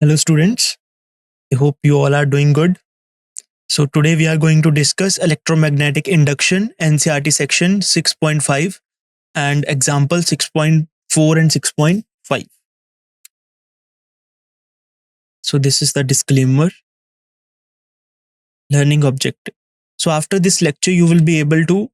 Hello, students. I hope you all are doing good. So, today we are going to discuss electromagnetic induction, NCRT section 6.5, and example 6.4 and 6.5. So, this is the disclaimer learning objective. So, after this lecture, you will be able to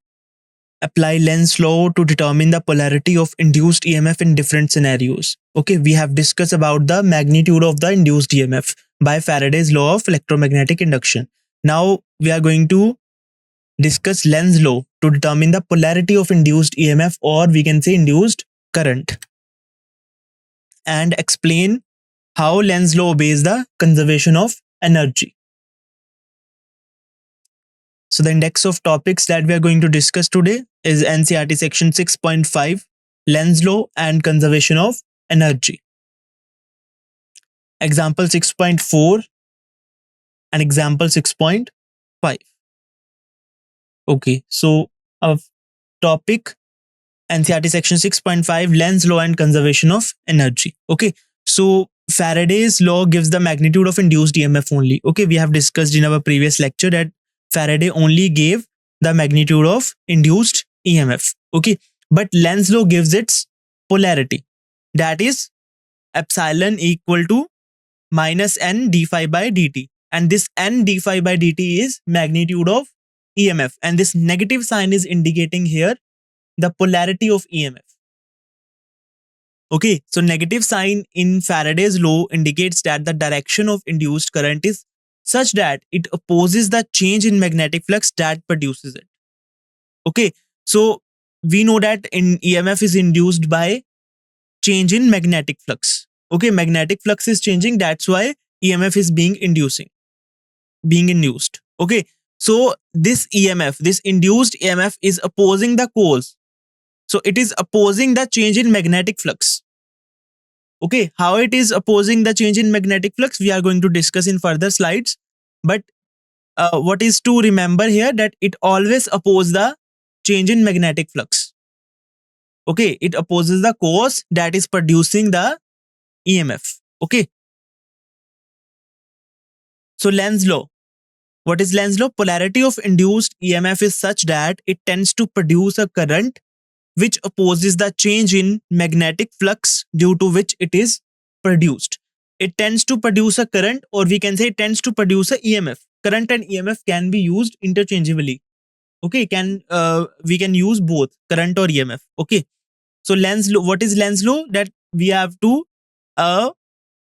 apply Lenz's law to determine the polarity of induced EMF in different scenarios. Okay, we have discussed about the magnitude of the induced EMF by Faraday's law of electromagnetic induction. Now we are going to discuss Lenz's law to determine the polarity of induced EMF, or we can say induced current, and explain how Lenz's law obeys the conservation of energy. So the index of topics that we are going to discuss today is NCRT section 6.5, Lenz's law and conservation of energy. Example 6.4 and example 6.5. Okay, so a topic NCRT section 6.5, Lenz's law and conservation of energy. Okay, so Faraday's law gives the magnitude of induced EMF only. Okay, we have discussed in our previous lecture that Faraday only gave the magnitude of induced EMF. Okay, but Lenz's law gives its polarity, that is epsilon equal to minus n d phi by dt, and this n d phi by dt is magnitude of EMF, and this negative sign is indicating here the polarity of EMF. Okay, so negative sign in Faraday's law indicates that the direction of induced current is such that it opposes the change in magnetic flux that produces it. Okay, so we know that in EMF is induced by change in magnetic flux. Okay, magnetic flux is changing, that's why EMF is being induced. Okay, so this EMF, this induced EMF is opposing the cause. So it is opposing the change in magnetic flux. Okay, how it is opposing the change in magnetic flux, we are going to discuss in further slides. But what is to remember here, that it always opposes the change in magnetic flux. Okay, it opposes the cause that is producing the EMF. Okay, so Lenz's law. What is Lenz's law? Polarity of induced EMF is such that it tends to produce a current which opposes the change in magnetic flux due to which it is produced. It tends to produce a current, or we can say it tends to produce a EMF. Current and EMF can be used interchangeably. Okay, we can use both current or EMF. Okay, so Lenz's law. What is Lenz's law? That we have to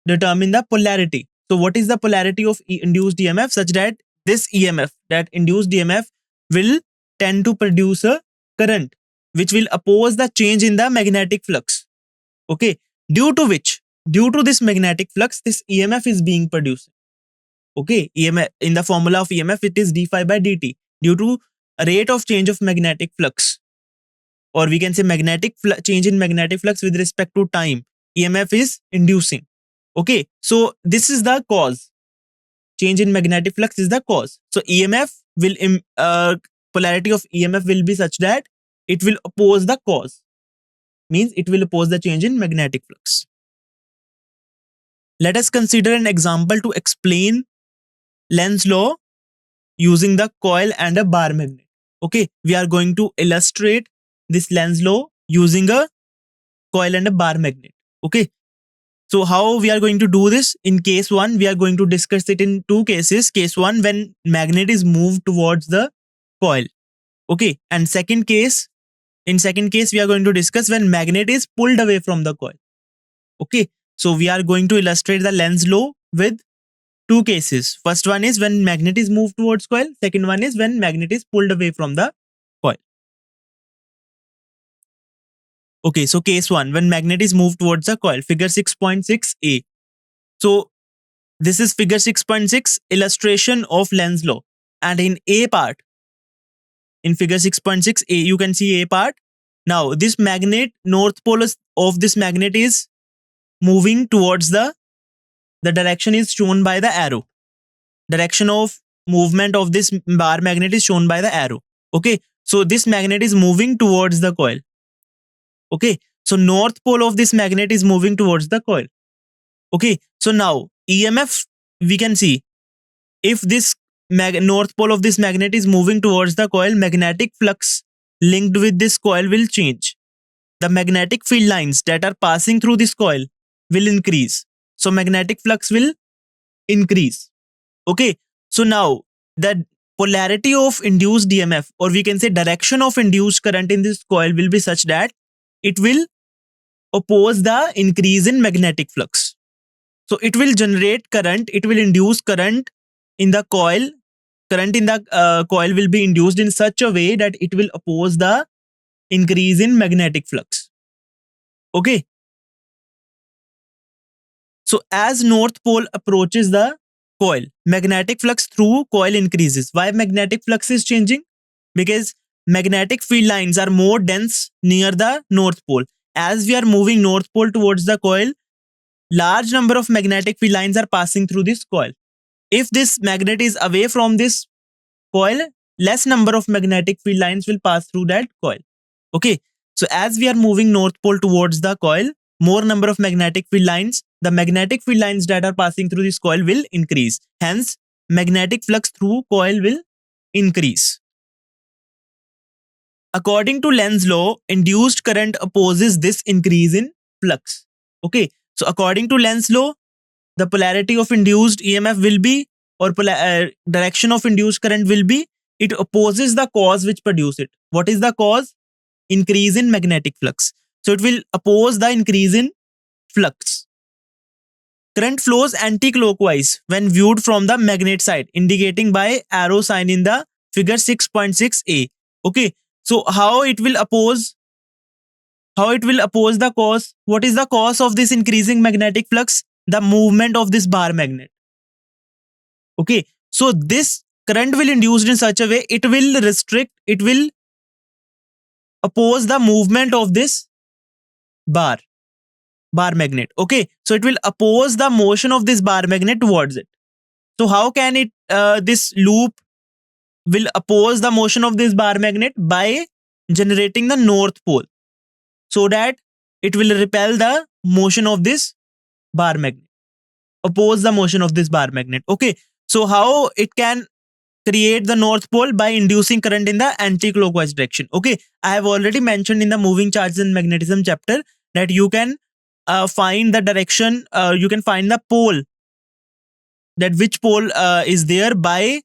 determine the polarity. So what is the polarity of induced EMF such that this EMF, that induced EMF, will tend to produce a current which will oppose the change in the magnetic flux. Okay, due to this magnetic flux, this EMF is being produced. Okay, EMF, in the formula of EMF, it is d phi by dt, due to a rate of change of magnetic flux, or we can say change in magnetic flux with respect to time, EMF is inducing. Okay, so this is the cause. Change in magnetic flux is the cause. So EMF will polarity of EMF will be such that it will oppose the cause, means it will oppose the change in magnetic flux. Let us consider an example to explain Lenz's law using the coil and a bar magnet. Okay, we are going to illustrate this Lenz's law using a coil and a bar magnet. Okay, so how we are going to do this? In case 1, we are going to discuss it in two cases. Case 1, when magnet is moved towards the coil. Okay, and in second case, we are going to discuss when magnet is pulled away from the coil. Okay, so we are going to illustrate the Lenz's law with two cases. First one is when magnet is moved towards coil. Second one is when magnet is pulled away from the coil. Okay, so case 1, when magnet is moved towards the coil, figure 6.6a. So this is figure 6.6, illustration of Lenz's law. And in A part, in figure 6.6a, you can see A part. Now this magnet, north pole of this magnet is moving towards the direction is shown by the arrow. Direction of movement of this bar magnet is shown by the arrow. Okay, so this magnet is moving towards the coil. Okay, so north pole of this magnet is moving towards the coil. Okay, so now EMF, we can see if this north pole of this magnet is moving towards the coil, magnetic flux linked with this coil will change. The magnetic field lines that are passing through this coil will increase. So magnetic flux will increase. Okay. So now the polarity of induced EMF, or we can say direction of induced current in this coil, will be such that it will oppose the increase in magnetic flux. So it will generate current, it will induce current in the coil. Current in the coil will be induced in such a way that it will oppose the increase in magnetic flux. Okay. So as north pole approaches the coil, magnetic flux through coil increases. Why magnetic flux is changing? Because magnetic field lines are more dense near the north pole. As we are moving north pole towards the coil, large number of magnetic field lines are passing through this coil. If this magnet is away from this coil, less number of magnetic field lines will pass through that coil. Okay. So as we are moving north pole towards the coil, more number of magnetic field lines, the magnetic field lines that are passing through this coil will increase. Hence, magnetic flux through coil will increase. According to Lenz's law, induced current opposes this increase in flux. Okay. So according to Lenz's law, the polarity of induced EMF will be, or direction of induced current will be, it opposes the cause which produce it. What is the cause? Increase in magnetic flux. So it will oppose the increase in flux. Current flows anti-clockwise when viewed from the magnet side, indicating by arrow sign in the figure 6.6a. Okay. So how it will oppose the cause? What is the cause of this increasing magnetic flux? The movement of this bar magnet. Okay. So this current will induced in such a way, it will oppose the movement of this bar magnet. Okay. So it will oppose the motion of this bar magnet towards it. So how can it, this loop will oppose the motion of this bar magnet? By generating the north pole, so that it will repel the motion of this bar magnet, oppose the motion of this bar magnet. Okay. So how it can create the north pole? By inducing current in the anti-clockwise direction. Okay. I have already mentioned in the moving charges and magnetism chapter that you can find the direction, you can find the pole, that which pole is there by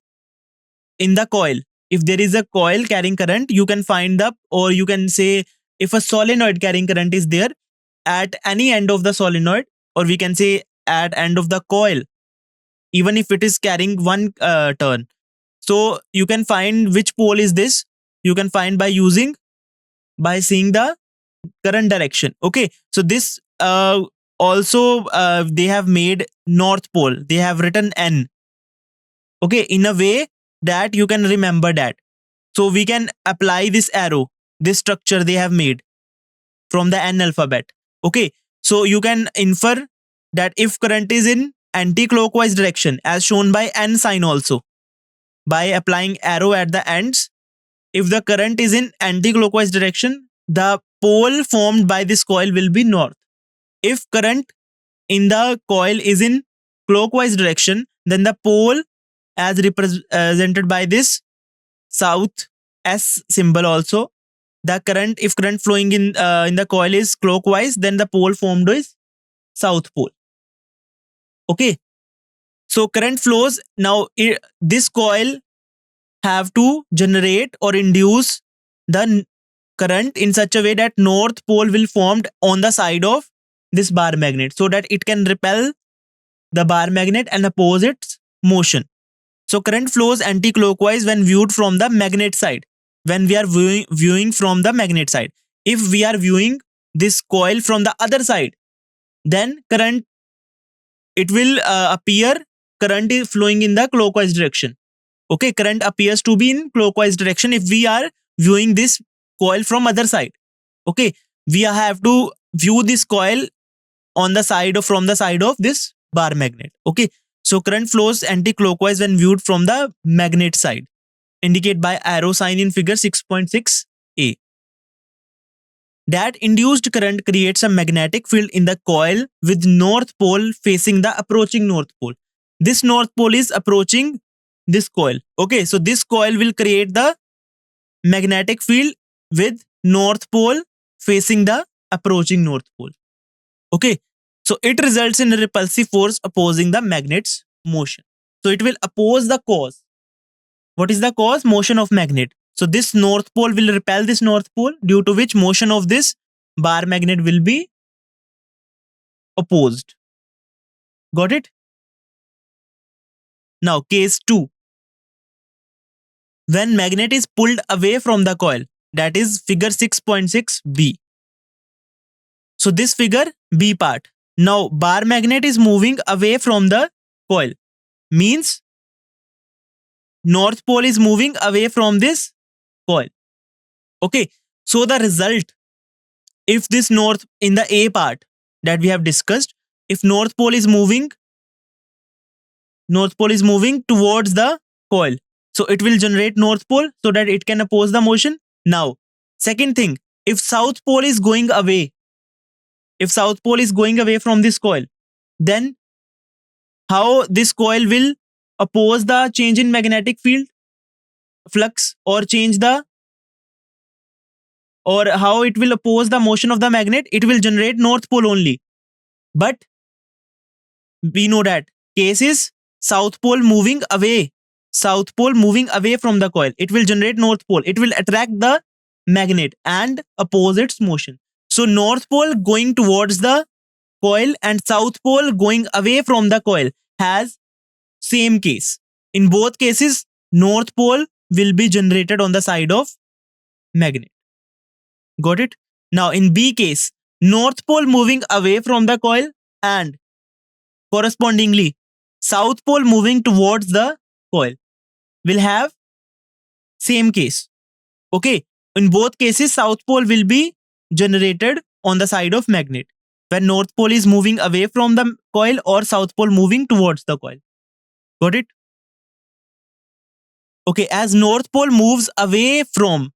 in the coil. If there is a coil carrying current, you can find the, or you can say if a solenoid carrying current is there at any end of the solenoid, or we can say at end of the coil, even if it is carrying one turn. So you can find which pole is this. You can find by seeing the current direction. Okay. So this also they have made north pole. They have written N. Okay. In a way that you can remember that. So we can apply this arrow, this structure they have made from the N alphabet. Okay. So you can infer that if current is in anti-clockwise direction, as shown by N sign also, by applying arrow at the ends, if the current is in anti-clockwise direction, the pole formed by this coil will be north. If current in the coil is in clockwise direction, then the pole, as represented by this south S symbol also, the current, if current flowing in the coil is clockwise, then the pole formed is south pole. Okay. So current flows. Now this coil have to generate or induce the current in such a way that north pole will formed on the side of this bar magnet, so that it can repel the bar magnet and oppose its motion. So current flows anti-clockwise when viewed from the magnet side. When we are viewing from the magnet side. If we are viewing this coil from the other side, then current, it will appear current is flowing in the clockwise direction. Okay. Current appears to be in clockwise direction if we are viewing this coil from other side. Okay. We have to view this coil on the side of, from the side of this bar magnet. Okay. So current flows anti-clockwise when viewed from the magnet side, indicate by arrow sign in figure 6.6a. That induced current creates a magnetic field in the coil with north pole facing the approaching north pole. This north pole is approaching this coil. Okay, so this coil will create the magnetic field with north pole facing the approaching north pole. Okay, so it results in a repulsive force opposing the magnet's motion. So it will oppose the cause. What is the cause? Motion of magnet. So this north pole will repel this north pole, due to which motion of this bar magnet will be opposed. Got it? Now case 2. When magnet is pulled away from the coil, that is figure 6.6b. So this figure B part. Now bar magnet is moving away from the coil, means north pole is moving away from this coil. Okay, so the result, if this north in the A part that we have discussed, if north pole is moving towards the coil, so it will generate north pole so that it can oppose the motion. Now second thing, if south pole is going away from this coil, then how this coil will oppose the change in magnetic field flux, or how it will oppose the motion of the magnet? It will generate north pole only. But we know that case is south pole moving away from the coil. It will generate north pole. It will attract the magnet and oppose its motion. So north pole going towards the coil and south pole going away from the coil has same case. In both cases, north pole will be generated on the side of magnet. Got it? Now in B case, north pole moving away from the coil and correspondingly south pole moving towards the coil will have same case. Okay, in both cases, south pole will be generated on the side of magnet when north pole is moving away from the coil or south pole moving towards the coil. Got it? Okay, as north pole moves away from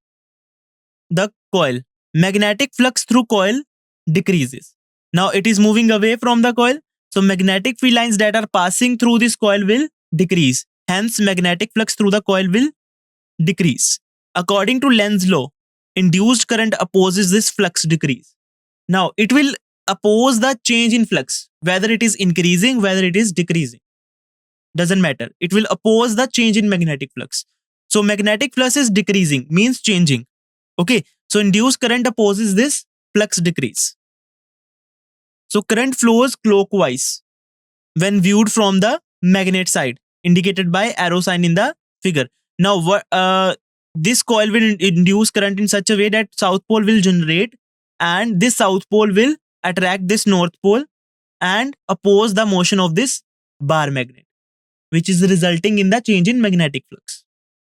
the coil, magnetic flux through coil decreases. Now it is moving away from the coil, so magnetic field lines that are passing through this coil will decrease. Hence, magnetic flux through the coil will decrease. According to Lenz's law, induced current opposes this flux decrease. Now it will oppose the change in flux, whether it is increasing, whether it is decreasing. Doesn't matter. It will oppose the change in magnetic flux. So magnetic flux is decreasing, means changing. Okay, so induced current opposes this flux decrease. So current flows clockwise when viewed from the magnet side, indicated by arrow sign in the figure. Now this coil will induce current in such a way that south pole will generate, and this south pole will attract this north pole and oppose the motion of this bar magnet, which is resulting in the change in magnetic flux.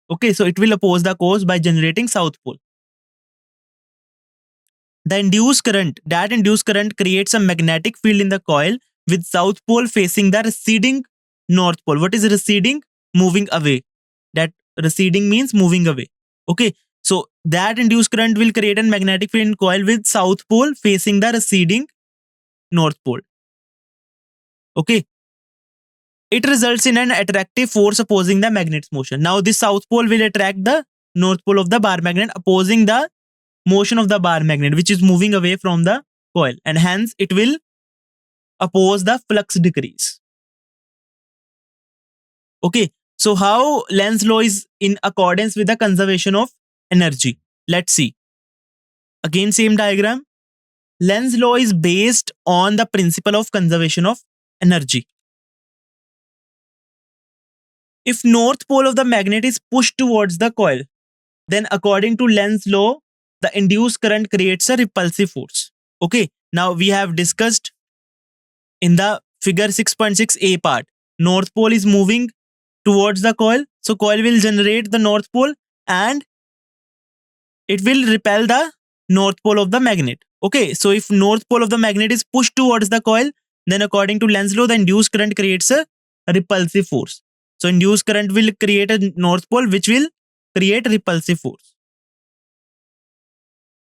Okay, so it will oppose the cause by generating south pole. That induced current creates a magnetic field in the coil with south pole facing the receding north pole. What is receding? Moving away. That receding means moving away. Okay, so that induced current will create a magnetic field in coil with south pole facing the receding north pole. Okay, it results in an attractive force opposing the magnet's motion. Now this south pole will attract the north pole of the bar magnet, opposing the motion of the bar magnet, which is moving away from the coil, and hence it will oppose the flux decrease. Okay, so how Lenz's law is in accordance with the conservation of energy? Let's see. Again, same diagram. Lenz's law is based on the principle of conservation of energy. If north pole of the magnet is pushed towards the coil, then according to Lenz's law, the induced current creates a repulsive force. Okay, now we have discussed in the figure 6.6a part, north pole is moving towards the coil, so coil will generate the north pole and it will repel the north pole of the magnet. Okay, so if north pole of the magnet is pushed towards the coil, then according to Lenz's law, the induced current creates a repulsive force. So induced current will create a north pole which will create repulsive force.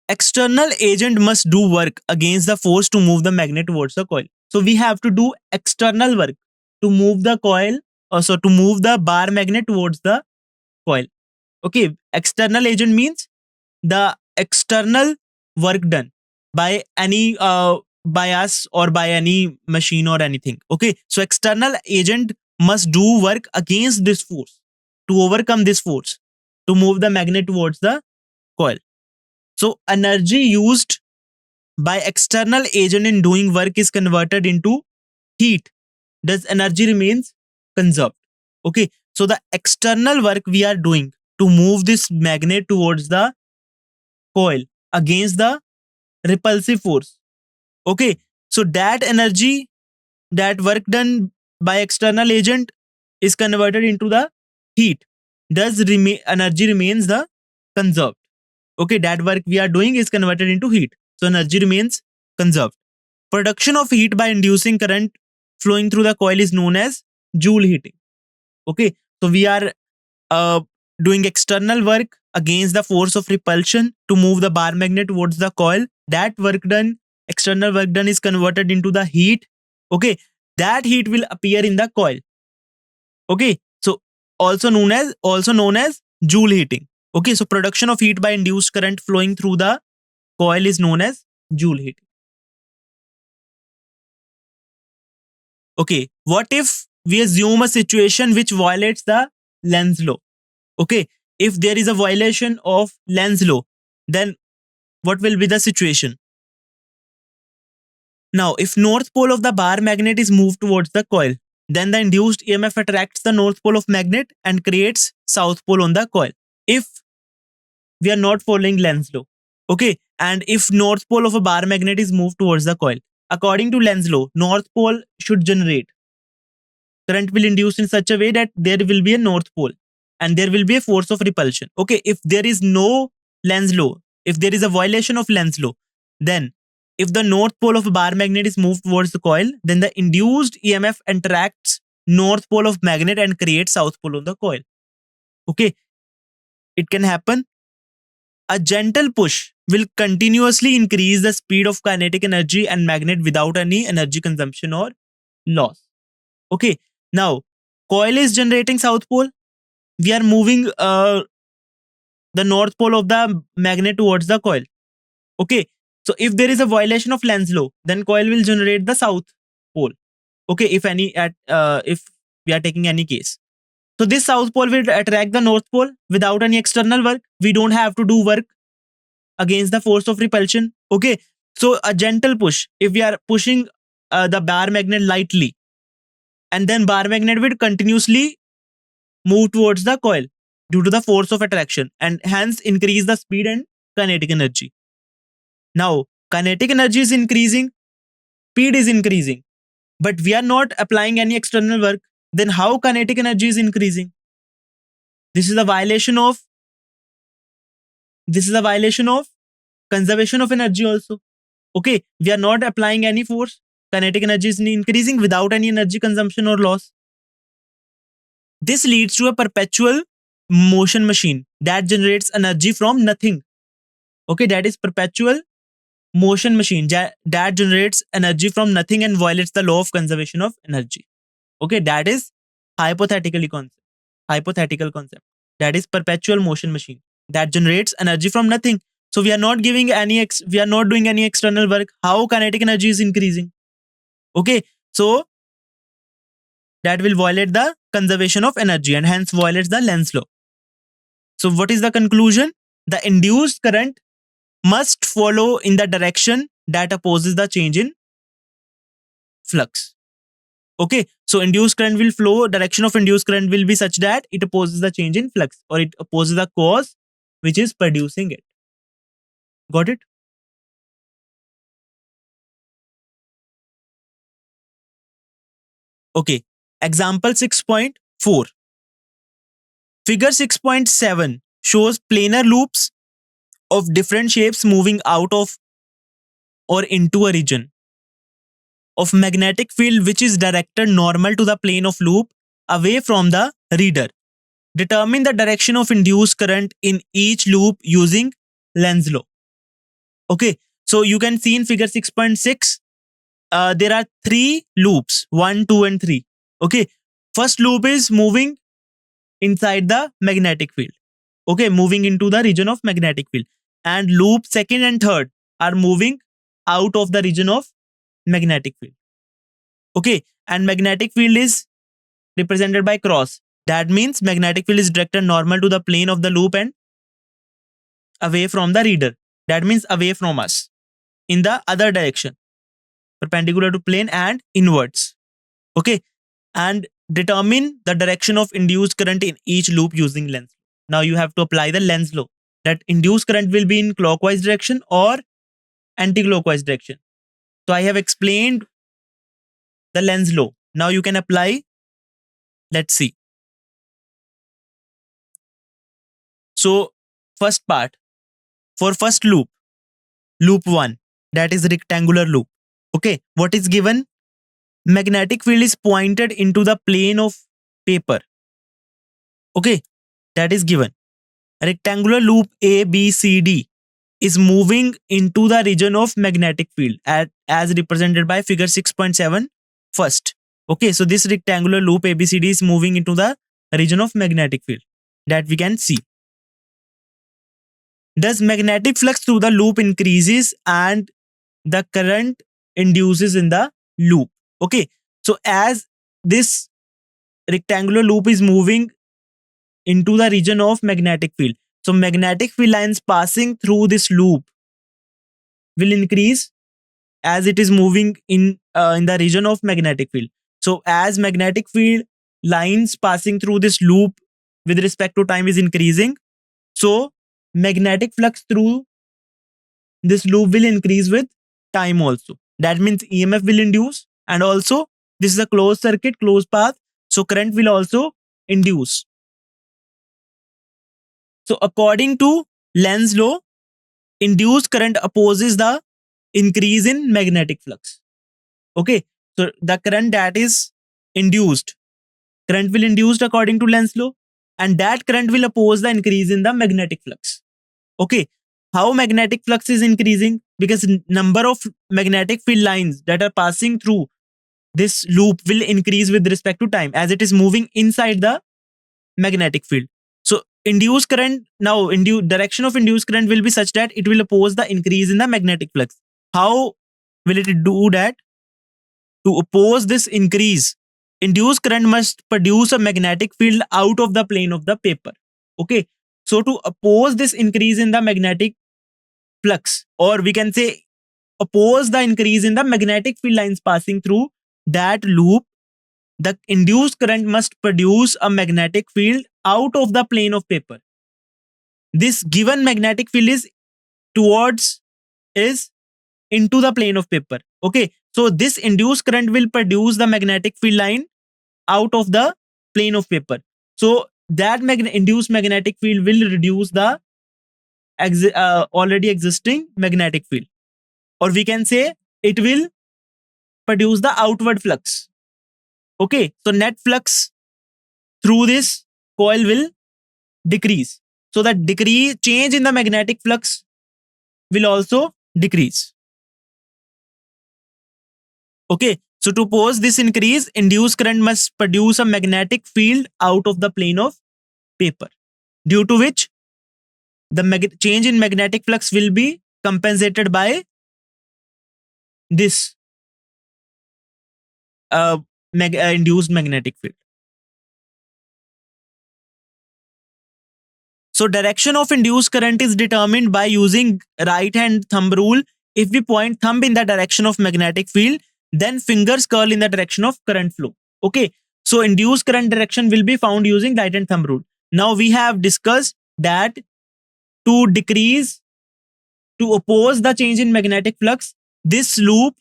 external agent must do work against the force to move the magnet towards the coil. So we have to do external work to move the coil, also to move the bar magnet towards the coil. Okay, external agent means the external work done by any by us or by any machine or anything. Okay, so external agent must do work against this force to overcome this force to move the magnet towards the coil. So energy used by external agent in doing work is converted into heat. Thus energy remains conserved. Okay, so the external work we are doing to move this magnet towards the coil against the repulsive force. Okay, so that energy, that work done by external agent is converted into the heat. Thus energy remains the conserved. Okay, that work we are doing is converted into heat, so energy remains conserved. Production of heat by inducing current flowing through the coil is known as joule heating. Okay, so we are uh, doing external work against the force of repulsion to move the bar magnet towards the coil. That work done, external work done, is converted into the heat. Okay, that heat will appear in the coil. Okay, so also known as joule heating. Okay, so production of heat by induced current flowing through the coil is known as joule heating. Okay, what if we assume a situation which violates the Lenz law? Okay, if there is a violation of Lenz law, then what will be the situation? Now, if north pole of the bar magnet is moved towards the coil, then the induced EMF attracts the north pole of magnet and creates south pole on the coil. If we are not following Lenz law, okay, and if north pole of a bar magnet is moved towards the coil, according to Lenz law, north pole should generate. Current will induce in such a way that there will be a north pole and there will be a force of repulsion. Okay, if there is no Lenz law, if there is a violation of Lenz law, then if the north pole of a bar magnet is moved towards the coil, then the induced EMF attracts north pole of magnet and creates south pole on the coil. Okay, it can happen. A gentle push will continuously increase the speed of kinetic energy and magnet without any energy consumption or loss. Okay, now coil is generating south pole. We are moving the north pole of the magnet towards the coil. Okay, so if there is a violation of Lenz law, then coil will generate the south pole. Okay, if we are taking any case, so this south pole will attract the north pole without any external work. We don't have to do work against the force of repulsion. Okay, so a gentle push, if we are pushing the bar magnet lightly, and then bar magnet will continuously move towards the coil due to the force of attraction and hence increase the speed and kinetic energy. Now, kinetic energy is increasing, speed is increasing, but we are not applying any external work. Then how kinetic energy is increasing? This is a violation of conservation of energy also. Okay, we are not applying any force. Kinetic energy is increasing without any energy consumption or loss. This leads to a perpetual motion machine that generates energy from nothing. Okay, that is perpetual motion machine that generates energy from nothing and violates the law of conservation of energy. Okay, that is hypothetical concept. That is perpetual motion machine that generates energy from nothing. So we are not doing any external work. How kinetic energy is increasing? Okay, so that will violate the conservation of energy and hence violates the Lenz law. So what is the conclusion? The induced current must follow in the direction that opposes the change in flux. Okay, so induced current will flow, direction of induced current will be such that it opposes the change in flux or it opposes the cause which is producing it. Got it? Okay, example 6.4. Figure 6.7 shows planar loops of different shapes moving out of or into a region of magnetic field which is directed normal to the plane of loop away from the reader. Determine the direction of induced current in each loop using Lenz law. Okay, so you can see in figure 6.6, there are three loops, 1, 2, and 3. Okay, first loop is moving inside the magnetic field. Okay, moving into the region of magnetic field. And loop second and third are moving out of the region of magnetic field. Okay, and magnetic field is represented by cross. That means magnetic field is directed normal to the plane of the loop and away from the reader. That means away from us in the other direction, perpendicular to plane and inwards. Okay, and determine the direction of induced current in each loop using Lenz. Now you have to apply the Lenz law, that induced current will be in clockwise direction or anti-clockwise direction. So I have explained the Lenz law. Now you can apply. Let's see. So first part, for first loop, loop 1, that is rectangular loop. Okay, what is given? Magnetic field is pointed into the plane of paper. Okay, that is given. Rectangular loop A, B, C, D is moving into the region of magnetic field as represented by figure 6.7 first. Okay, so this rectangular loop ABCD is moving into the region of magnetic field that we can see. Thus, magnetic flux through the loop increases and the current induces in the loop. Okay, so as this rectangular loop is moving into the region of magnetic field, so magnetic field lines passing through this loop will increase as it is moving in the region of magnetic field. So as magnetic field lines passing through this loop with respect to time is increasing, so magnetic flux through this loop will increase with time also. That means EMF will induce, and also this is a closed circuit, closed path, so current will also induce. So according to Lenz law, induced current opposes the increase in magnetic flux. Okay, so the current that is induced, current will induced according to Lenz law, and that current will oppose the increase in the magnetic flux. Okay, how magnetic flux is increasing? Because number of magnetic field lines that are passing through this loop will increase with respect to time as it is moving inside the magnetic field. So induced current, now direction of induced current will be such that it will oppose the increase in the magnetic flux. How will it do that? To oppose this increase, induced current must produce a magnetic field out of the plane of the paper. Okay, so to oppose this increase in the magnetic flux, or we can say oppose the increase in the magnetic field lines passing through that loop, the induced current must produce a magnetic field out of the plane of paper. This given magnetic field is into the plane of paper. Okay, so this induced current will produce the magnetic field line out of the plane of paper. So that induced magnetic field will reduce the already existing magnetic field, or we can say it will produce the outward flux. Okay, so net flux through this coil will decrease. So that change in the magnetic flux will also decrease. Okay, so to oppose this increase, induced current must produce a magnetic field out of the plane of paper, due to which the change in magnetic flux will be compensated by this induced magnetic field. So direction of induced current is determined by using right hand thumb rule. If we point thumb in the direction of magnetic field, then fingers curl in the direction of current flow. Okay, so induced current direction will be found using right hand thumb rule. Now we have discussed that to oppose the change in magnetic flux, this loop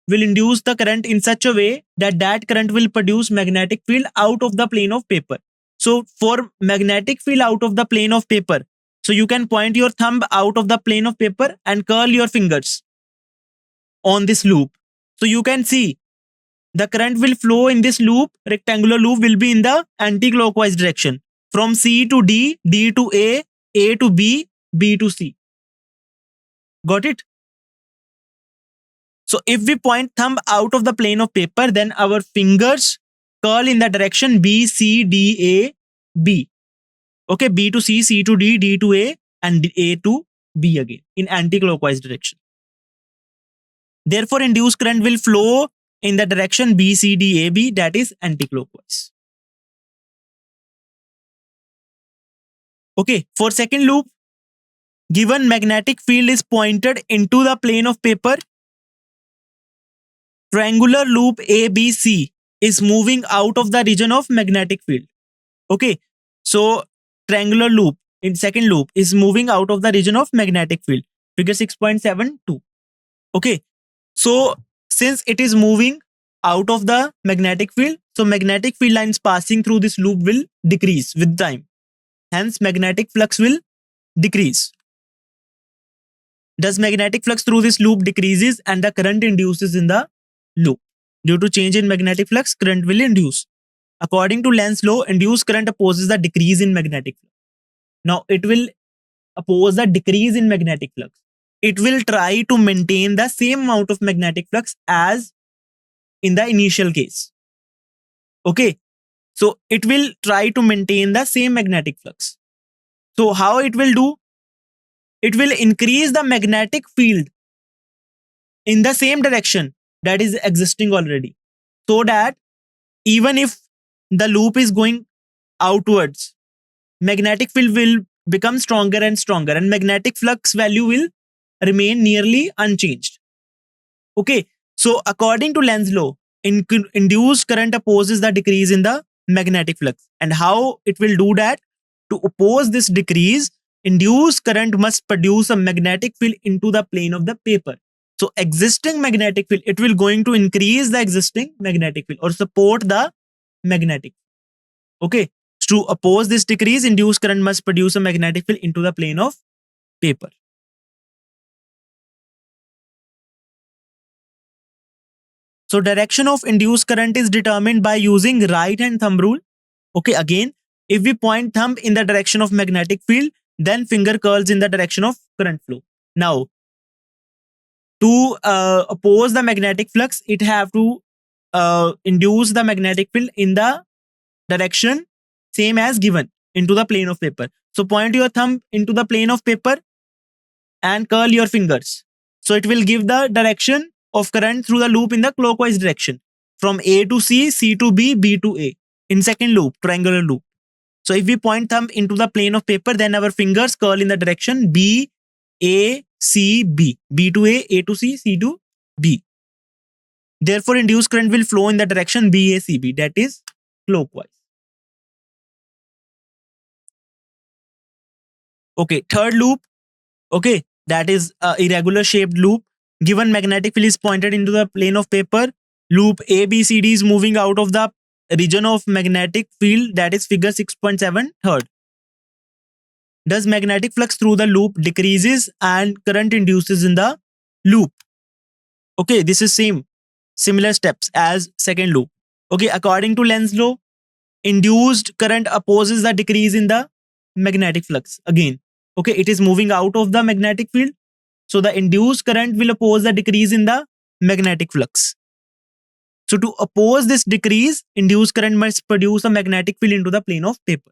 will induce the current in such a way that that current will produce magnetic field out of the plane of paper. So for magnetic field out of the plane of paper, so you can point your thumb out of the plane of paper and curl your fingers on this loop. So you can see the current will flow in this loop, rectangular loop will be in the anti-clockwise direction, from C to D, D to A to B, B to C. Got it? So if we point thumb out of the plane of paper, then our fingers curl in the direction B, C, D, A, B. Okay, B to C, C to D, D to A, and A to B again in anti-clockwise direction. Therefore, induced current will flow in the direction B, C, D, A, B, that is anti-clockwise. Okay, for second loop, given magnetic field is pointed into the plane of paper, triangular loop ABC is moving out of the region of magnetic field. Okay, so triangular loop in second loop is moving out of the region of magnetic field. Figure 6.72. Okay, so since it is moving out of the magnetic field, so magnetic field lines passing through this loop will decrease with time. Hence, magnetic flux will decrease. Thus, magnetic flux through this loop decreases and the current induces in the loop. Due to change in magnetic flux, current will induce. According to Lenz's law, induced current opposes the decrease in magnetic flux. Now, it will oppose the decrease in magnetic flux. It will try to maintain the same amount of magnetic flux as in the initial case. Okay, so it will try to maintain the same magnetic flux. So, how it will do? It will increase the magnetic field in the same direction that is existing already, so that even if the loop is going outwards, magnetic field will become stronger and stronger and magnetic flux value will remain nearly unchanged. Okay, so according to Lenz's law, induced current opposes the decrease in the magnetic flux. And how it will do that? To oppose this decrease, induced current must produce a magnetic field into the plane of the paper. So existing magnetic field, it will going to increase the existing magnetic field or support the magnetic. Okay, to oppose this decrease, induced current must produce a magnetic field into the plane of paper. So direction of induced current is determined by using right hand thumb rule. Okay, again, if we point thumb in the direction of magnetic field, then finger curls in the direction of current flow. Now, to oppose the magnetic flux, it have to induce the magnetic field in the direction same as given into the plane of paper. So point your thumb into the plane of paper and curl your fingers. So it will give the direction of current through the loop in the clockwise direction from A to C, C to B, B to A in second loop, triangular loop. So if we point thumb into the plane of paper, then our fingers curl in the direction B, A, C, B, B to A to C, C to B. Therefore, induced current will flow in the direction B, A, C, B, that is clockwise. Okay, third loop. Okay, that is irregular shaped loop. Given magnetic field is pointed into the plane of paper, loop ABCD is moving out of the region of magnetic field, that is figure 6.7 third. Thus magnetic flux through the loop decreases and current induces in the loop. Okay, this is similar steps as second loop. Okay, according to Lenz's law, induced current opposes the decrease in the magnetic flux again. Okay, it is moving out of the magnetic field, so the induced current will oppose the decrease in the magnetic flux. So to oppose this decrease, induced current must produce a magnetic field into the plane of paper.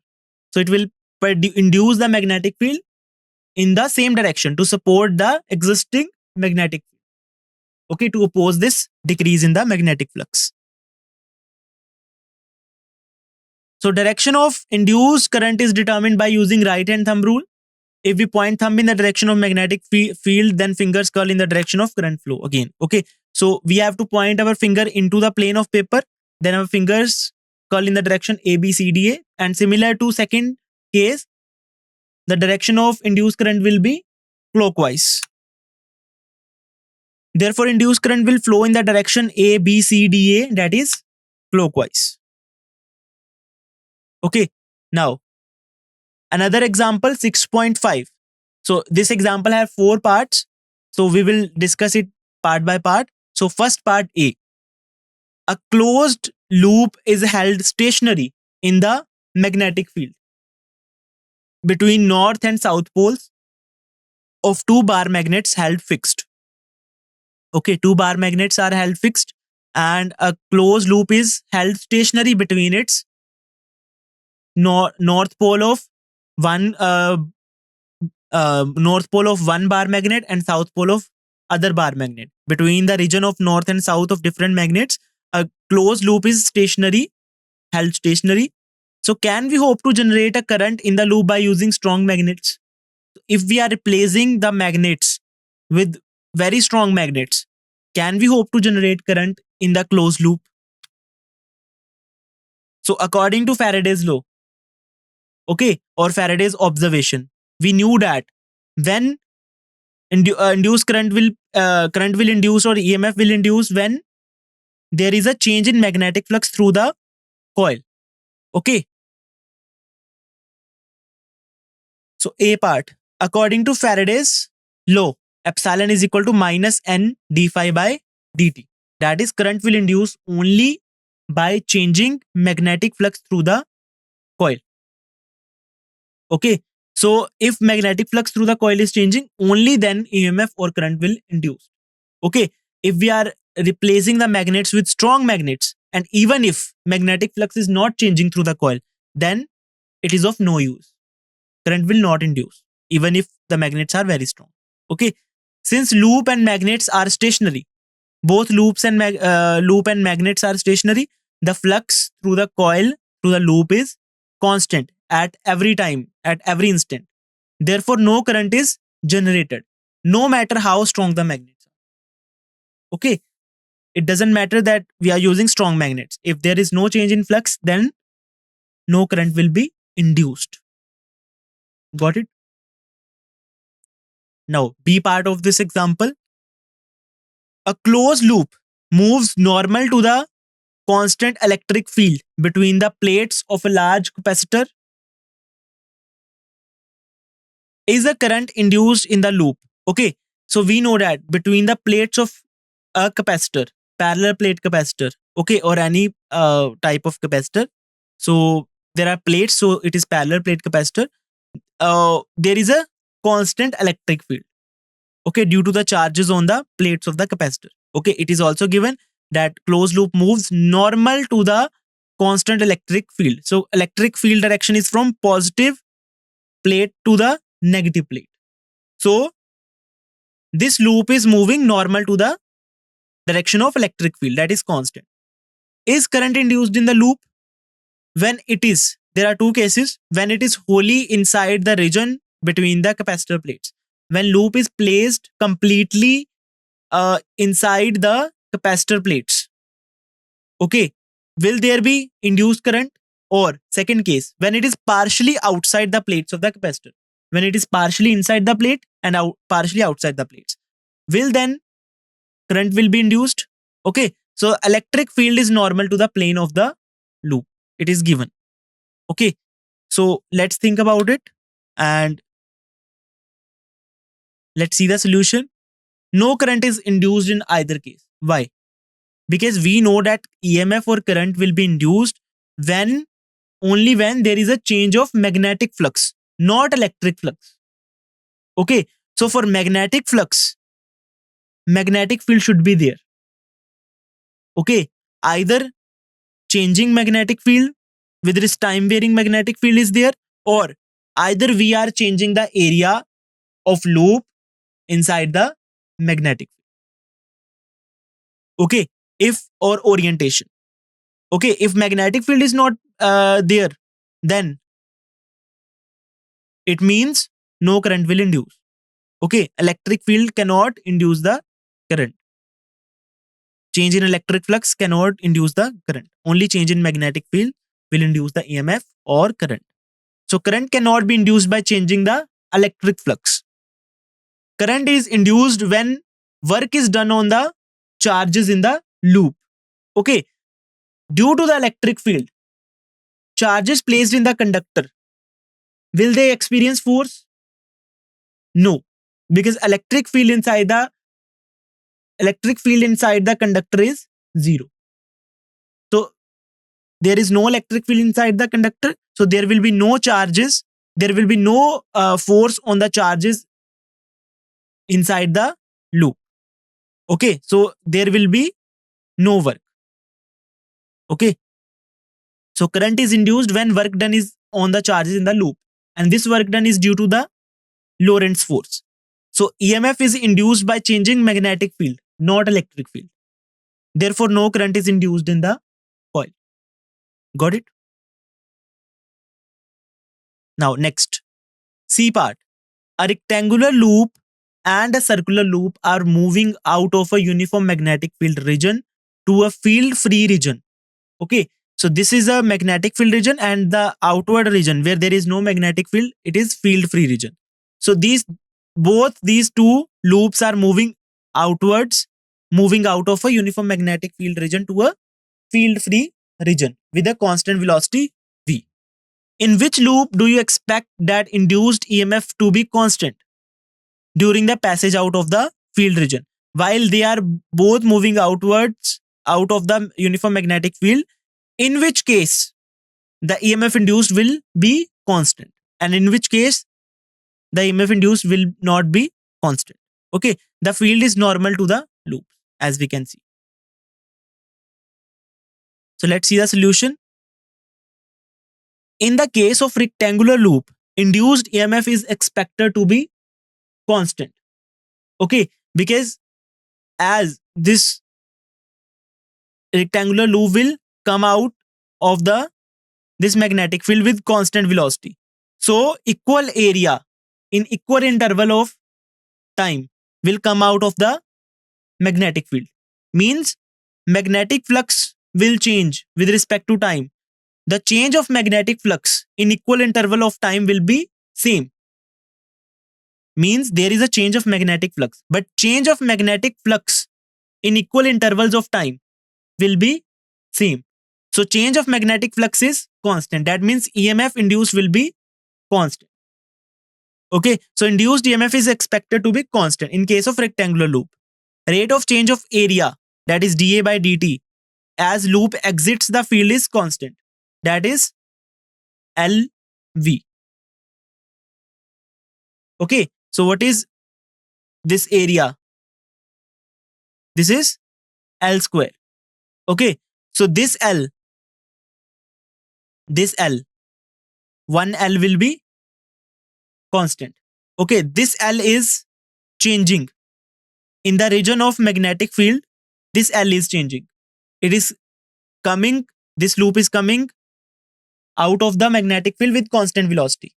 So it will induce the magnetic field in the same direction to support the existing magnetic field. Okay, to oppose this decrease in the magnetic flux. So direction of induced current is determined by using right hand thumb rule. If we point thumb in the direction of magnetic field, then fingers curl in the direction of current flow again. Okay, so we have to point our finger into the plane of paper, then our fingers curl in the direction A, B, C, D, A. And similar to second case, the direction of induced current will be clockwise. Therefore, induced current will flow in the direction A, B, C, D, A, that is clockwise. Okay, now another example 6.5. So this example has 4 parts. So we will discuss it part by part. So first part A. A closed loop is held stationary in the magnetic field between north and south poles of two bar magnets held fixed. Okay, two bar magnets are held fixed and a closed loop is held stationary between its north pole of one north pole of one bar magnet and south pole of other bar magnet. Between the region of north and south of different magnets, a closed loop is stationary, held stationary. So can we hope to generate a current in the loop by using strong magnets? If we are replacing the magnets with very strong magnets, can we hope to generate current in the closed loop? So according to Faraday's law, okay, or Faraday's observation, we knew that when induced current will induce or EMF will induce when there is a change in magnetic flux through the coil. Okay. So A part, according to Faraday's law, epsilon is equal to minus n d phi by dt. That is, current will induce only by changing magnetic flux through the coil. Okay. So if magnetic flux through the coil is changing, only then EMF or current will induce. Okay. If we are replacing the magnets with strong magnets, and even if magnetic flux is not changing through the coil, then it is of no use. Current will not induce, even if the magnets are very strong. Okay. Since loop and magnets are stationary, both loop and magnets are stationary, the flux through the coil, through the loop is constant at every time, at every instant. Therefore, no current is generated, no matter how strong the magnets are. Okay. It doesn't matter that we are using strong magnets. If there is no change in flux, then no current will be induced. Got it? Now, B part of this example. A closed loop moves normal to the constant electric field between the plates of a large capacitor. Is a current induced in the loop? Okay, so we know that between the plates of a capacitor, parallel plate capacitor, okay, or any type of capacitor. So there are plates, so it is parallel plate capacitor. There is a constant electric field, okay, due to the charges on the plates of the capacitor. Okay, it is also given that closed loop moves normal to the constant electric field. So electric field direction is from positive plate to the negative plate. So this loop is moving normal to the direction of electric field, that is constant. Is current induced in the loop? When it is, there are two cases. When it is wholly inside the region between the capacitor plates, when loop is placed completely inside the capacitor plates, okay, will there be induced current? Or second case, when it is partially outside the plates of the capacitor, when it is partially inside the plate and partially outside the plates, will then current will be induced? Okay, so electric field is normal to the plane of the loop, it is given. Okay, so let's think about it and let's see the solution. No current is induced in either case. Why? Because we know that EMF or current will be induced when only when there is a change of magnetic flux, not electric flux. Okay, so for magnetic flux, magnetic field should be there. Okay, either changing magnetic field with this time varying magnetic field is there, or either we are changing the area of loop inside the magnetic field. Okay, if or orientation. Okay, if magnetic field is not there, then it means no current will induce. Okay, electric field cannot induce the current. Change in electric flux cannot induce the current. Only change in magnetic field will induce the EMF or current. So current cannot be induced by changing the electric flux. Current is induced when work is done on the charges in the loop. Okay, due to the electric field, charges placed in the conductor, will they experience force? No, because electric field inside the conductor is zero. So there is no electric field inside the conductor, so there will be no charges, there will be no force on the charges inside the loop. Okay, so there will be no work. Okay, so current is induced when work done is on the charges in the loop, and this work done is due to the Lorentz force. So EMF is induced by changing magnetic field, not electric field. Therefore, no current is induced in the coil. Got it? Now, next, C part. A rectangular loop and a circular loop are moving out of a uniform magnetic field region to a field free region. Okay, so this is a magnetic field region, and the outward region where there is no magnetic field, it is field free region. So both these two loops are moving outwards, moving out of a uniform magnetic field region to a field free region with a constant velocity v. In which loop do you expect that induced EMF to be constant during the passage out of the field region? While they are both moving outwards out of the uniform magnetic field, in which case the EMF induced will be constant, and in which case the EMF induced will not be constant. Okay, the field is normal to the loop, as we can see. So let's see the solution. In the case of rectangular loop, induced EMF is expected to be constant. Okay, because as this rectangular loop will come out of this magnetic field with constant velocity. So equal area in equal interval of time will come out of the magnetic field. Means magnetic flux will change with respect to time. The change of magnetic flux in equal interval of time will be same. Means there is a change of magnetic flux, but change of magnetic flux in equal intervals of time will be same. So change of magnetic flux is constant. That means EMF induced will be constant. Okay, so induced EMF is expected to be constant in case of rectangular loop. Rate of change of area, that is dA by dt, as loop exits the field is constant. That is LV. Okay, so what is this area? This is L square. Okay, so this L, 1 L will be constant. Okay, this L is changing. In the region of magnetic field, this L is changing. It is coming, this loop is coming out of the magnetic field with constant velocity.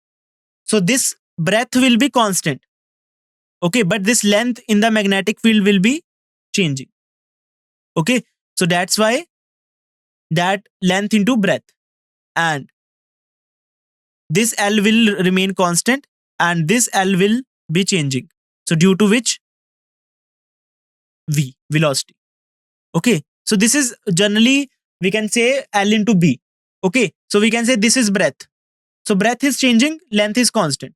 So this breadth will be constant. Okay, but this length in the magnetic field will be changing. Okay, so that's why that length into breadth, and this L will remain constant and this L will be changing. So due to which V, velocity. Okay, so this is generally we can say L into B. Okay, so we can say this is breadth. So breadth is changing, length is constant.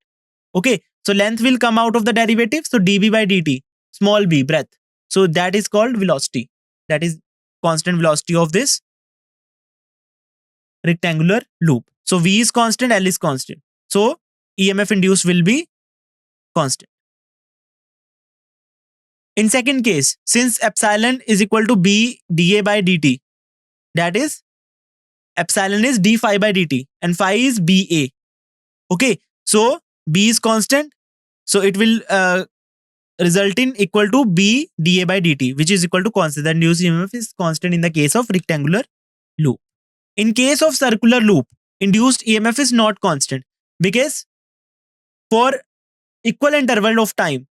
Okay, so length will come out of the derivative. So dB by dt, small b, breadth. So that is called velocity. That is constant velocity of this rectangular loop. So V is constant, L is constant. So EMF induced will be constant. In second case, since epsilon is equal to B dA by dt, that is epsilon is d phi by dt and phi is BA. Okay, so B is constant, so it will result in equal to B dA by dt, which is equal to constant. The induced EMF is constant in the case of rectangular loop. In case of circular loop, induced EMF is not constant because for equal interval of time,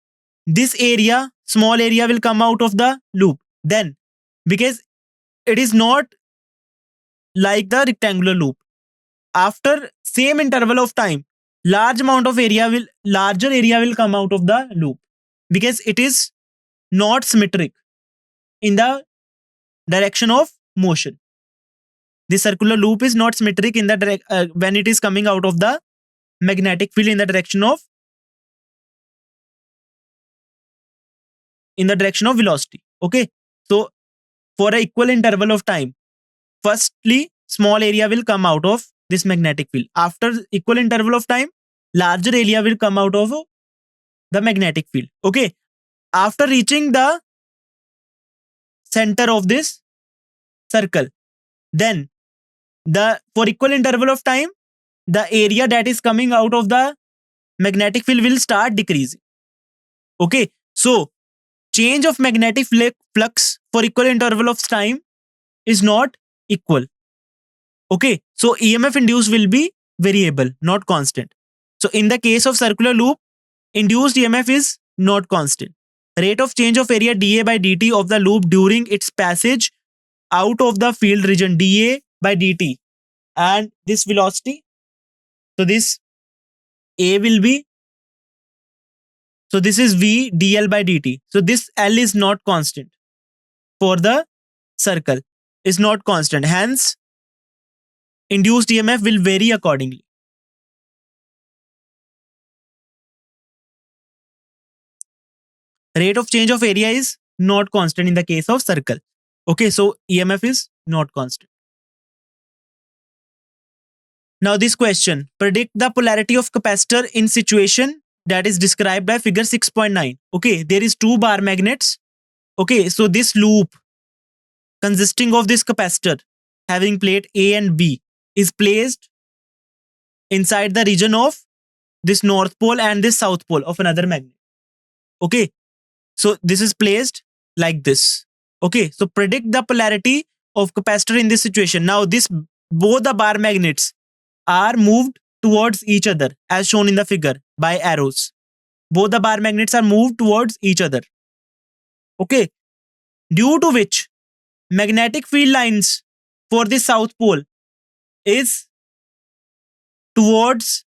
this area, small area will come out of the loop. Then, because it is not like the rectangular loop, after same interval of time, larger area will come out of the loop because it is not symmetric in the direction of motion. The circular loop is not symmetric in the when it is coming out of the magnetic field in the direction of velocity. Okay, so for an equal interval of time, firstly small area will come out of this magnetic field. After equal interval of time, larger area will come out of the magnetic field. Okay, after reaching the center of this circle, then the for equal interval of time, the area that is coming out of the magnetic field will start decreasing. Okay, so change of magnetic flux for equal interval of time is not equal. Okay, so EMF induced will be variable, not constant. So in the case of circular loop, induced EMF is not constant. Rate of change of area dA by dt of the loop during its passage out of the field region dA by dt, and this velocity, so this A will be, so this is V dL by dt. So this L is not constant for the circle, is not constant. Hence, induced EMF will vary accordingly. Rate of change of area is not constant in the case of circle. Okay, so EMF is not constant. Now this question, predict the polarity of capacitor in situation that is described by figure 6.9. Okay, there is two bar magnets. Okay, so this loop consisting of this capacitor having plate A and B is placed inside the region of this north pole and this south pole of another magnet. Okay, so this is placed like this. Okay, so predict the polarity of capacitor in this situation. Now this, both the bar magnets are moved towards each other as shown in the figure by arrows. Both the bar magnets are moved towards each other. Okay, due to which magnetic field lines for the south pole is towards,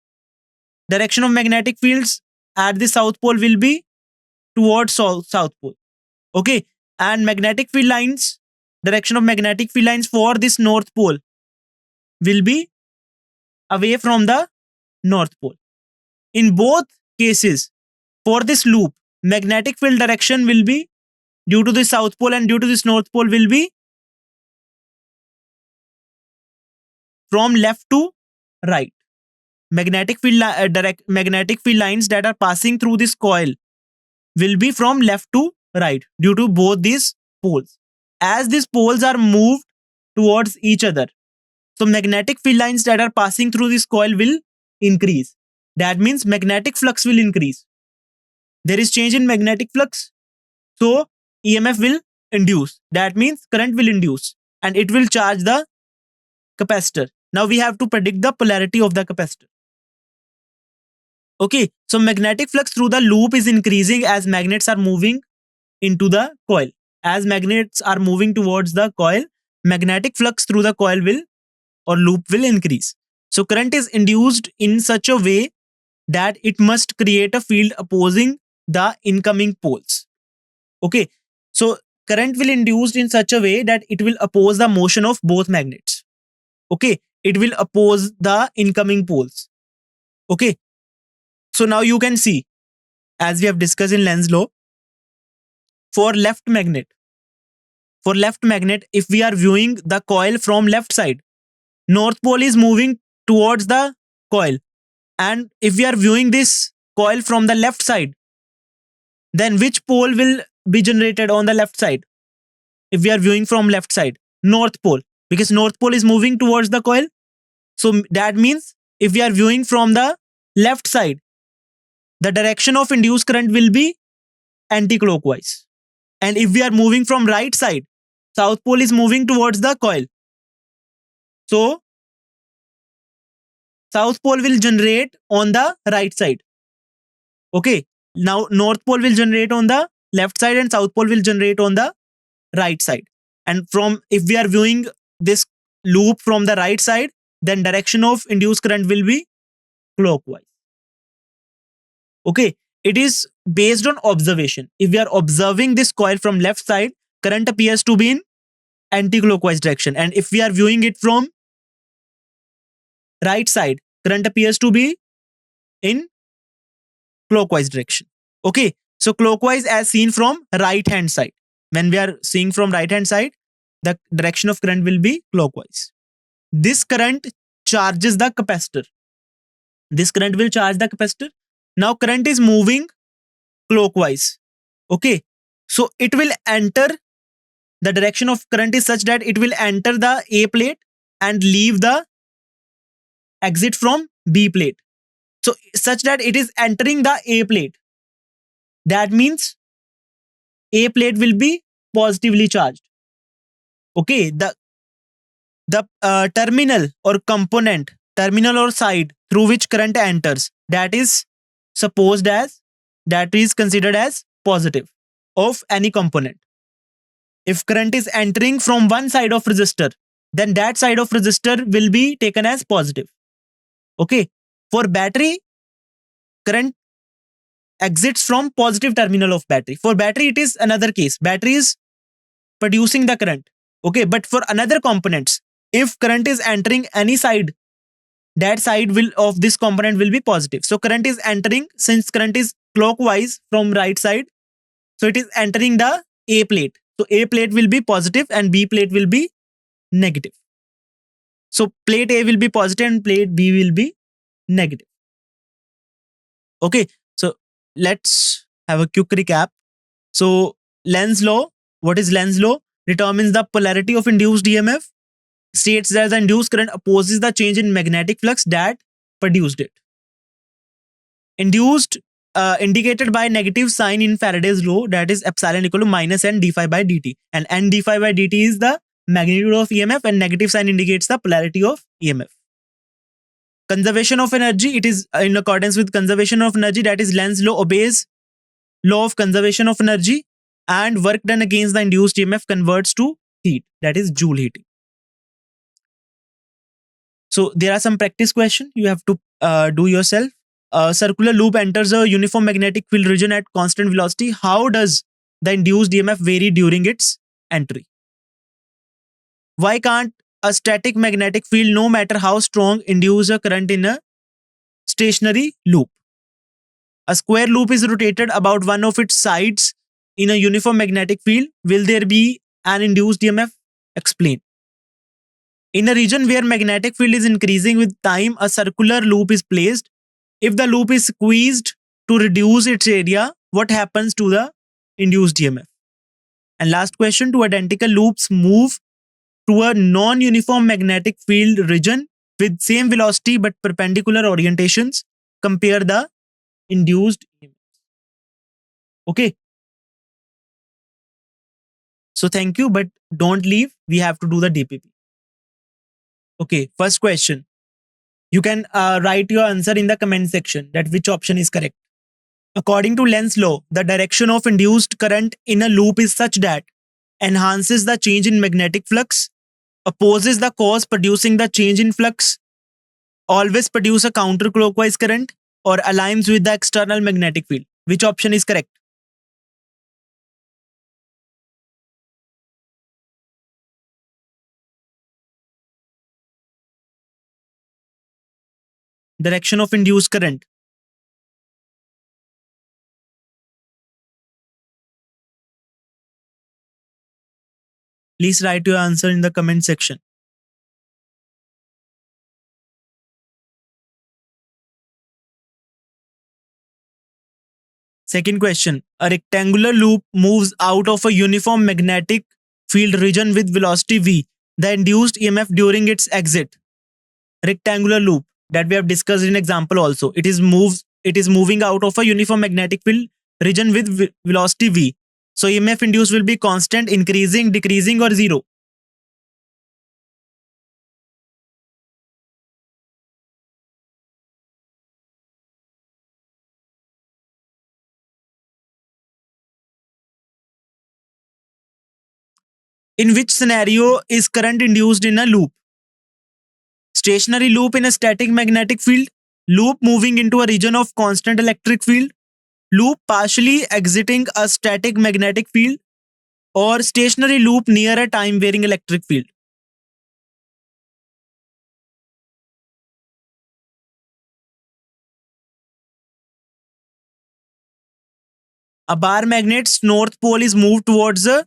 direction of magnetic fields at the south pole will be towards south pole. Okay, and magnetic field lines, direction of magnetic field lines for this north pole will be away from the north pole. In both cases, for this loop, magnetic field direction will be, due to the south pole and due to this north pole, will be from left to right. Magnetic field magnetic field lines that are passing through this coil will be from left to right due to both these poles. As these poles are moved towards each other, so magnetic field lines that are passing through this coil will increase. That means magnetic flux will increase. There is change in magnetic flux, so EMF will induce. That means current will induce and it will charge the capacitor. Now we have to predict the polarity of the capacitor. Okay, so magnetic flux through the loop is increasing as magnets are moving into the coil. As magnets are moving towards the coil, magnetic flux through the coil will or loop will increase. So current is induced in such a way that it must create a field opposing the incoming poles. Okay, so current will induced in such a way that it will oppose the motion of both magnets. Okay, it will oppose the incoming poles. Okay, so now you can see, as we have discussed in Lenz law, for left magnet, if we are viewing the coil from left side, north pole is moving towards the coil, and if we are viewing this coil from the left side, then which pole will be generated on the left side? If we are viewing from left side, north pole, because north pole is moving towards the coil. So that means if we are viewing from the left side, the direction of induced current will be anti-clockwise. And if we are moving from right side, south pole is moving towards the coil. So south pole will generate on the right side. Okay, now north pole will generate on the left side and south pole will generate on the right side. And from, if we are viewing this loop from the right side, then direction of induced current will be clockwise. Okay, it is based on observation. If we are observing this coil from left side, current appears to be in anti-clockwise direction, and if we are viewing it from right side, current appears to be in clockwise direction. Okay, so clockwise as seen from right hand side. When we are seeing from right hand side, the direction of current will be clockwise. This current charges the capacitor. This current will charge the capacitor. Now current is moving clockwise. Okay, so it will enter, the direction of current is such that it will enter the A plate and leave the exit from B plate. So such that it is entering the A plate. That means A plate will be positively charged. Okay, the terminal or component, terminal or side through which current enters, that is supposed as, that is considered as positive of any component. If current is entering from one side of resistor, then that side of resistor will be taken as positive. Okay, for battery, current exits from positive terminal of battery. For battery, it is another case. Battery is producing the current. Okay, but for another components, if current is entering any side, that side will of this component will be positive. So current is entering, since current is clockwise from right side, so it is entering the A plate. So A plate will be positive and B plate will be negative. So plate A will be positive and plate B will be negative. Okay, so let's have a quick recap. So Lenz law, what is Lenz law? Determines the polarity of induced EMF, states that the induced current opposes the change in magnetic flux that produced it. Induced, indicated by negative sign in Faraday's law, that is epsilon equal to minus n d phi by dt. And n d phi by dt is the magnitude of EMF, and negative sign indicates the polarity of EMF. Conservation of energy, it is in accordance with conservation of energy, that is Lenz law obeys law of conservation of energy, and work done against the induced EMF converts to heat, that is Joule heating. So there are some practice questions you have to do yourself. A circular loop enters a uniform magnetic field region at constant velocity. How does the induced EMF vary during its entry? Why can't a static magnetic field, no matter how strong, induce a current in a stationary loop? A square loop is rotated about one of its sides in a uniform magnetic field. Will there be an induced EMF? Explain. In a region where magnetic field is increasing with time, a circular loop is placed. If the loop is squeezed to reduce its area, what happens to the induced EMF? And last question, two identical loops move to a non-uniform magnetic field region with same velocity but perpendicular orientations. Compare the induced EMF. Okay. So thank you, but don't leave. We have to do the DPP. Okay, first question. You can write your answer in the comment section that which option is correct. According to Lenz law, the direction of induced current in a loop is such that enhances the change in magnetic flux, opposes the cause producing the change in flux, always produce a counterclockwise current, or aligns with the external magnetic field. Which option is correct? Direction of induced current. Please write your answer in the comment section. Second question. A rectangular loop moves out of a uniform magnetic field region with velocity v. The induced EMF during its exit. Rectangular loop that we have discussed in example also. It is moving out of a uniform magnetic field region with velocity v. So EMF induced will be constant, increasing, decreasing, or zero. In which scenario is current induced in a loop? Stationary loop in a static magnetic field, loop moving into a region of constant electric field, loop partially exiting a static magnetic field, or stationary loop near a time varying electric field. A bar magnet's north pole is moved towards a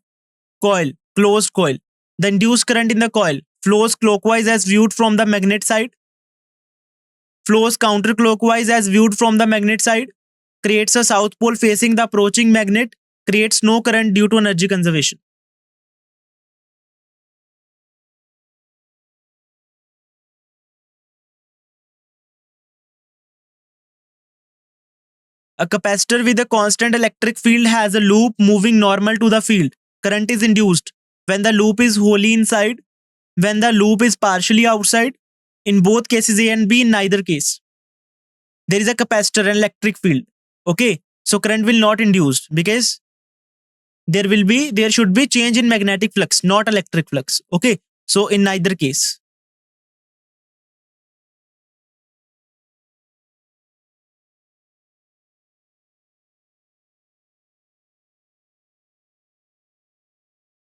coil, closed coil. The induced current in the coil flows clockwise as viewed from the magnet side, flows counterclockwise as viewed from the magnet side, creates a south pole facing the approaching magnet, creates no current due to energy conservation. A capacitor with a constant electric field has a loop moving normal to the field. Current is induced when the loop is wholly inside, when the loop is partially outside. In both cases A and B, in neither case, there is a capacitor and electric field. Okay, so current will not induced because there should be change in magnetic flux, not electric flux. Okay, so in neither case.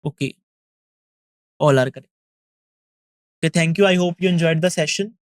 Okay, all are correct. Okay, thank you. I hope you enjoyed the session.